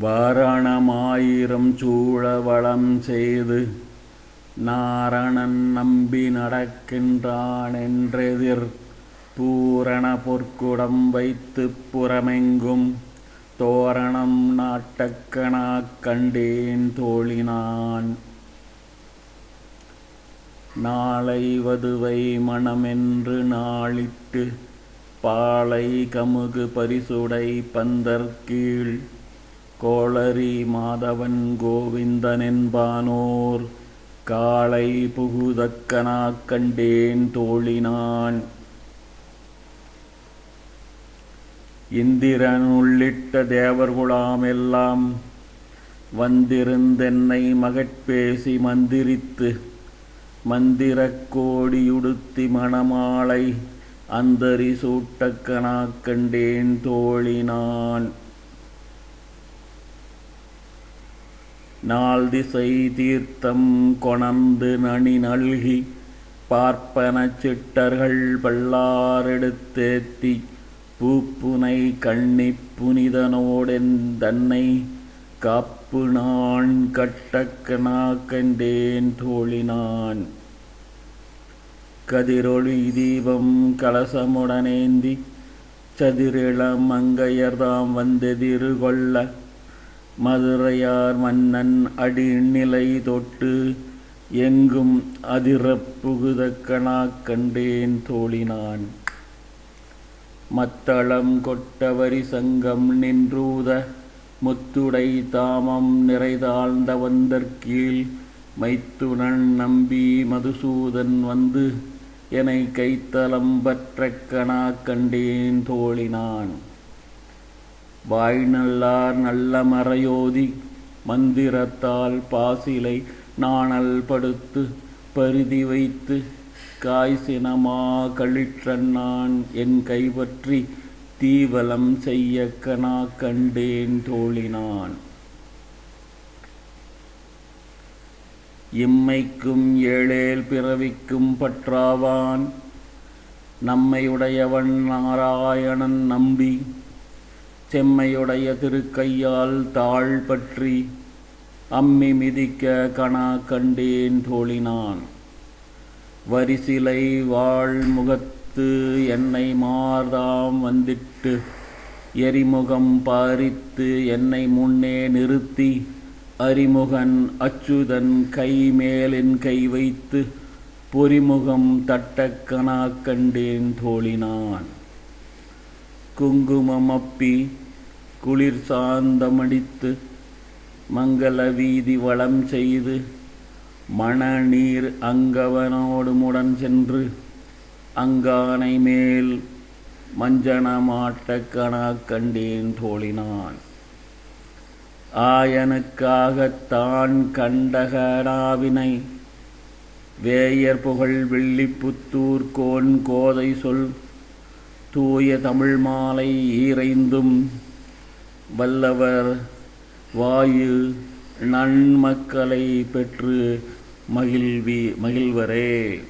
வாரணமாயிரம் சூழ வளம் செய்து நாரணன் நம்பி நடக்கின்றான் என்றெதிர் பூரண பொற்குடம் வைத்துப் புறமெங்கும் தோரணம் நாட்டக்கணாக் கண்டேன் தோழினான். நாளை வதுவை மணமென்று நாளிட்டு பாளை கமுகு பரிசுடை பந்தர்கீழ் கோளரி மாதவன் கோவிந்தனென்பானோர் காளை புகுதக்கனாக் கண்டேன் தோழினான். இந்திரன் உள்ளிட்ட தேவர்குலாம் எல்லாம் வந்திருந்தென்னை மகட்பேசி மந்திரித்து மந்திரக் கோடியுடுத்தி மணமாலை அந்தரி சூட்டக்கனாக் கண்டேன் தோழினான். நாள் திசை தீர்த்தம் கொணர்ந்து நனி நல்கி பார்ப்பன சிட்டர்கள் பல்லாரெடுத்தேத்தி பூப்புனை கண்ணி புனிதனோடென் தன்னை காப்பு நான் கட்டக்கனாக் கண்டேன் தோழினான். கதிரொளி தீபம் கலசமுடனேந்தி சதிரிளம் மங்கையர்தாம் வந்தெதிரு கொள்ள மதுரையார் மன்னன் அடிநிலை தொட்டு எங்கும் அதிரப் புகுதக்கனாக் கண்டேன் தோழினான். மத்தளம் கொட்டவரி சங்கம் நின்றூத முத்துடை தாமம் நிறைதாழ்ந்த வந்தற்கீழ் மைத்துனன் நம்பி மதுசூதன் வந்து எனை கைத்தலம் பற்றக்கனாக் கண்டேன் தோழினான். வாய் நல்லார் நல்ல மறையோதி மந்திரத்தால் பாசிலை நாணல் படுத்து பருதி வைத்து காய்சினமா களிற்றன்னான் என் கைப்பற்றி தீவலம் செய்யக்கனாக் கண்டேன் தோழினான். இம்மைக்கும் ஏழேல் பிறவிக்கும் பற்றாவான் நம்மையுடையவன் நாராயணன் நம்பி செம்மையுடைய திருக்கையால் தாழ் பற்றி அம்மி மிதிக்க கனாக் கண்டேன் தோழினான். வரிசிலை வாழ் முகத்து என்னை மார்தாம் வந்திட்டு எரிமுகம் பாரித்து என்னை முன்னே நிறுத்தி அரிமுகன் அச்சுதன் கை மேலின் கை வைத்து பொறிமுகம் தட்டக்கனாக் கண்டேன் தோழினான். குங்குமம் அப்பி குளிர் சாந்தமடித்து மங்கள வீதி வளம் செய்து மணநீர் அங்கவனோடு முடன் சென்று அங்கானை மேல் மஞ்சனமாட்டக்கனாக் கண்டேன் தோழினான். ஆயனுக்காகத்தான் கண்டகடாவினை வேயர் புகழ் வெள்ளிப்புத்தூர் கோன் கோதை சொல் தூய தமிழ் மாலை ஈரைந்தும் வல்லவர் வாயு நன்மக்களை பெற்று மகிழ்வரே.